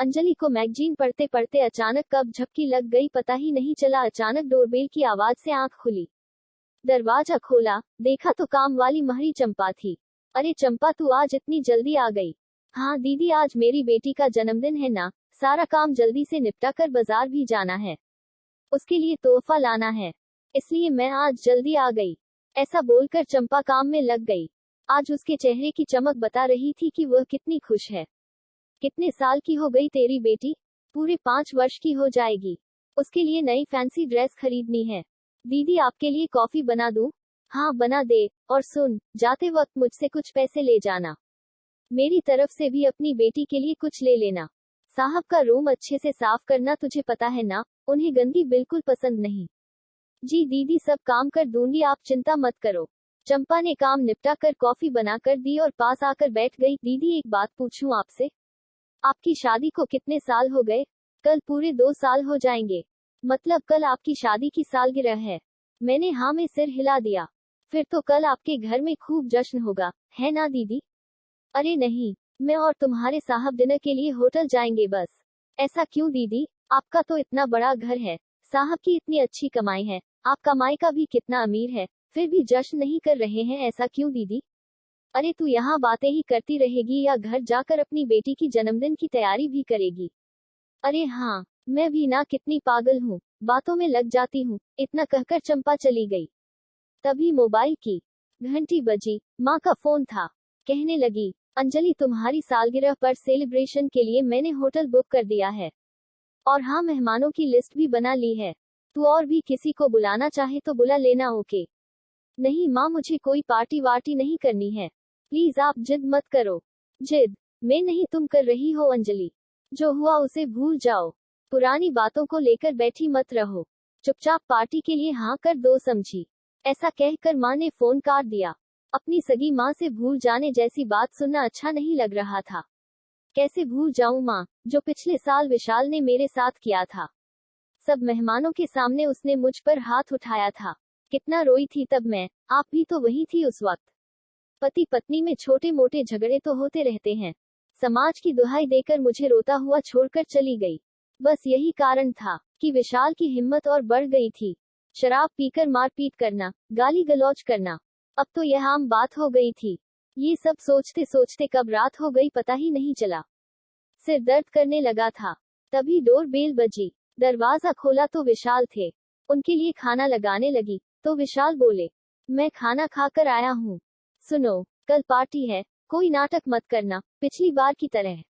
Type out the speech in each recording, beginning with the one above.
अंजलि को मैगजीन पढ़ते पढ़ते अचानक कब झपकी लग गई पता ही नहीं चला। अचानक डोरबेल की आवाज से आंख खुली, दरवाजा खोला, देखा तो काम वाली महरी चंपा थी। अरे चंपा, तू आज इतनी जल्दी आ गई? हाँ दीदी, आज मेरी बेटी का जन्मदिन है ना, सारा काम जल्दी से निपटा कर बाजार भी जाना है, उसके लिए तोहफा लाना है, इसलिए मैं आज जल्दी आ गई। ऐसा बोलकर चंपा काम में लग गई। आज उसके चेहरे की चमक बता रही थी कि वह कितनी खुश है। कितने साल की हो गई तेरी बेटी? पूरे 5 वर्ष की हो जाएगी। उसके लिए नई फैंसी ड्रेस खरीदनी है। दीदी, आपके लिए कॉफी बना दूं? हाँ बना दे। और सुन, जाते वक्त मुझसे कुछ पैसे ले जाना। मेरी तरफ से भी अपनी बेटी के लिए कुछ ले लेना। साहब का रूम अच्छे से साफ करना, तुझे पता है ना, उन्हें गंदी बिल्कुल पसंद नहीं। जी दीदी, सब काम कर दूंगी, आप चिंता मत करो। चंपा ने काम निपटा कर कॉफी बना कर दी और पास आकर बैठ गई। दीदी, एक बात पूछूं आपसे? आपकी शादी को कितने साल हो गए? कल पूरे 2 साल हो जाएंगे। मतलब कल आपकी शादी की सालगिरह है? मैंने हाँ में सिर हिला दिया। फिर तो कल आपके घर में खूब जश्न होगा, है ना दीदी? अरे नहीं, मैं और तुम्हारे साहब डिनर के लिए होटल जाएंगे बस। ऐसा क्यों दीदी? आपका तो इतना बड़ा घर है, साहब की इतनी अच्छी कमाई है, आप कमाई का भी कितना अमीर है, फिर भी जश्न नहीं कर रहे हैं, ऐसा क्यों दीदी? अरे तू यहाँ बातें ही करती रहेगी या घर जाकर अपनी बेटी की जन्मदिन की तैयारी भी करेगी? अरे हाँ, मैं भी ना कितनी पागल हूँ, बातों में लग जाती हूँ। इतना कहकर चंपा चली गई। तभी मोबाइल की घंटी बजी। माँ का फोन था। कहने लगी, अंजलि, तुम्हारी सालगिरह पर सेलिब्रेशन के लिए मैंने होटल बुक कर दिया है। और हाँ, मेहमानों की लिस्ट भी बना ली है। तू और भी किसी को बुलाना चाहे तो बुला लेना, ओके? नहीं माँ, मुझे कोई पार्टी वार्टी नहीं करनी है। प्लीज आप जिद मत करो। जिद मैं नहीं, तुम कर रही हो अंजलि। जो हुआ उसे भूल जाओ। पुरानी बातों को लेकर बैठी मत रहो। चुपचाप पार्टी के लिए हाँ कर दो, समझी? ऐसा कहकर माँ ने फोन काट दिया। अपनी सगी माँ से भूल जाने जैसी बात सुनना अच्छा नहीं लग रहा था। कैसे भूल जाऊं माँ, जो पिछले साल विशाल ने मेरे साथ किया था। सब मेहमानों के सामने उसने मुझ पर हाथ उठाया था। कितना रोई थी तब मैं। आप भी तो वही थी उस वक्त। पति पत्नी में छोटे मोटे झगड़े तो होते रहते हैं। समाज की दुहाई देकर मुझे रोता हुआ छोड़कर चली गई। बस यही कारण था कि विशाल की हिम्मत और बढ़ गई थी। शराब पीकर मारपीट करना, गाली गलौज करना, अब तो यह आम बात हो गई थी। ये सब सोचते सोचते कब रात हो गई पता ही नहीं चला। सिर दर्द करने लगा था। तभी डोर बेल बजी। दरवाजा खोला तो विशाल थे। उनके लिए खाना लगाने लगी तो विशाल बोले, मैं खाना खाकर आया हूँ। सुनो, कल पार्टी है, कोई नाटक मत करना, पिछली बार की तरह।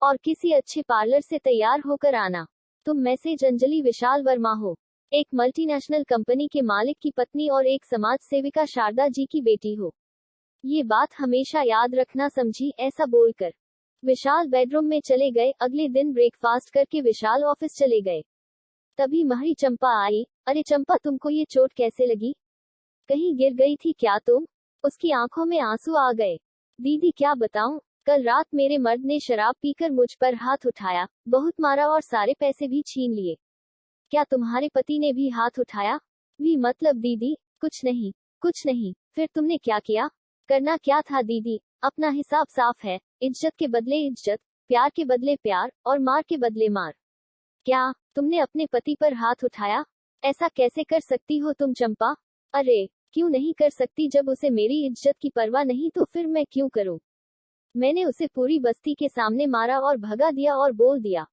और किसी अच्छे पार्लर से तैयार होकर आना। तुम मैसेज अंजलि विशाल वर्मा हो, एक मल्टीनेशनल कंपनी के मालिक की पत्नी और एक समाज सेविका शारदा जी की बेटी हो। ये बात हमेशा याद रखना, समझी? ऐसा बोलकर विशाल बेडरूम में चले गए। अगले दिन ब्रेकफास्ट करके विशाल ऑफिस चले गए। तभी महरी चंपा आई। अरे चंपा, तुमको ये चोट कैसे लगी? कहीं गिर गई थी क्या तुम? उसकी आंखों में आंसू आ गए। दीदी क्या बताऊं, कल रात मेरे मर्द ने शराब पीकर मुझ पर हाथ उठाया, बहुत मारा और सारे पैसे भी छीन लिए। क्या तुम्हारे पति ने भी हाथ उठाया? भी मतलब दीदी, कुछ नहीं, कुछ नहीं। फिर तुमने क्या किया? करना क्या था दीदी, अपना हिसाब साफ है। इज्जत के बदले इज्जत, प्यार के बदले प्यार और मार के बदले मार। क्या तुमने अपने पति पर हाथ उठाया? ऐसा कैसे कर सकती हो तुम चंपा? अरे क्यों नहीं कर सकती, जब उसे मेरी इज्जत की परवाह नहीं तो फिर मैं क्यों करूं? मैंने उसे पूरी बस्ती के सामने मारा और भगा दिया और बोल दिया,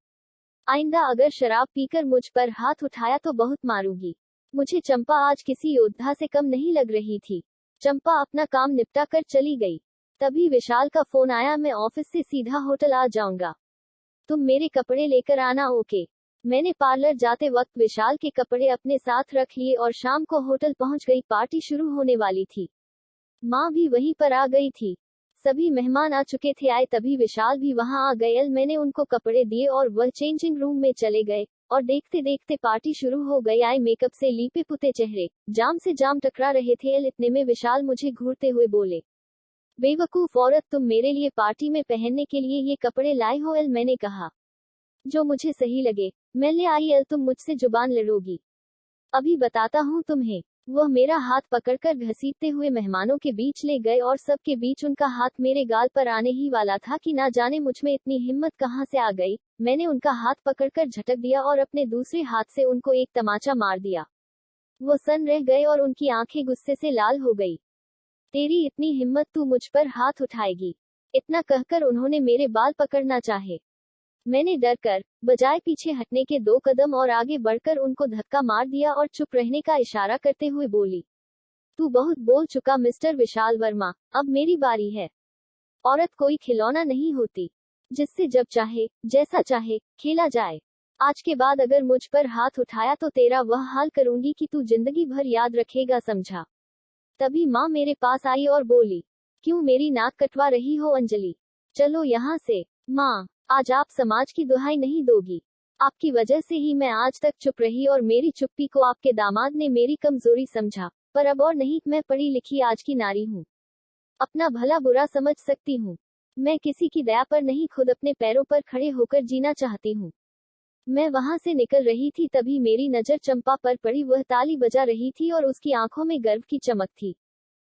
आइंदा अगर शराब पीकर मुझ पर हाथ उठाया तो बहुत मारूंगी। मुझे चंपा आज किसी योद्धा से कम नहीं लग रही थी। चंपा अपना काम निपटा कर चली गई। तभी विशाल का फोन आया, मैं ऑफिस से सीधा होटल आ जाऊंगा, तुम मेरे कपड़े लेकर आना, ओके? मैंने पार्लर जाते वक्त विशाल के कपड़े अपने साथ रख लिए और शाम को होटल पहुंच गई। पार्टी शुरू होने वाली थी। माँ भी वहीं पर आ गई थी। सभी मेहमान आ चुके थे। आए तभी विशाल भी वहां आ गए। मैंने उनको कपड़े दिए और वह चेंजिंग रूम में चले गए और देखते देखते पार्टी शुरू हो गई। आए मेकअप से लीपे पुते चेहरे जाम से जाम टकरा रहे थे। इतने में विशाल मुझे घूरते हुए बोले, बेवकूफ औरत, तुम मेरे लिए पार्टी में पहनने के लिए ये कपड़े लाए हो? मैंने कहा, जो मुझे सही लगे मैं ले आई। तुम मुझसे जुबान लड़ोगी? अभी बताता हूँ तुम्हें। वह मेरा हाथ पकड़कर घसीटते हुए मेहमानों के बीच ले गए और सबके बीच उनका हाथ मेरे गाल पर आने ही वाला था कि ना जाने मुझमें इतनी हिम्मत कहां से आ गई। मैंने उनका हाथ पकड़कर झटक दिया और अपने दूसरे हाथ से उनको एक तमाचा मार दिया। वो सन रह गए और उनकी आंखें गुस्से से लाल हो गई। तेरी इतनी हिम्मत, तू मुझ पर हाथ उठाएगी? इतना कहकर उन्होंने मेरे बाल पकड़ना चाहे। मैंने डर कर बजाय पीछे हटने के 2 कदम और आगे बढ़कर उनको धक्का मार दिया और चुप रहने का इशारा करते हुए बोली, तू बहुत बोल चुका मिस्टर विशाल वर्मा, अब मेरी बारी है। औरत कोई खिलौना नहीं होती जिससे जब चाहे जैसा चाहे खेला जाए। आज के बाद अगर मुझ पर हाथ उठाया तो तेरा वह हाल करूंगी कि तू जिंदगी भर याद रखेगा, समझा। तभी माँ मेरे पास आई और बोली, क्यों मेरी नाक कटवा रही हो अंजलि? चलो यहाँ से। माँ, आज आप समाज की दुहाई नहीं दोगी। आपकी वजह से ही मैं आज तक चुप रही और मेरी चुप्पी को आपके दामाद ने मेरी कमजोरी समझा। पर अब और नहीं, मैं पढ़ी लिखी आज की नारी हूँ, अपना भला बुरा समझ सकती हूँ। मैं किसी की दया पर नहीं, खुद अपने पैरों पर खड़े होकर जीना चाहती हूँ। मैं वहां से निकल रही थी तभी मेरी नजर चंपा पर पड़ी। वह ताली बजा रही थी और उसकी आंखों में गर्व की चमक थी।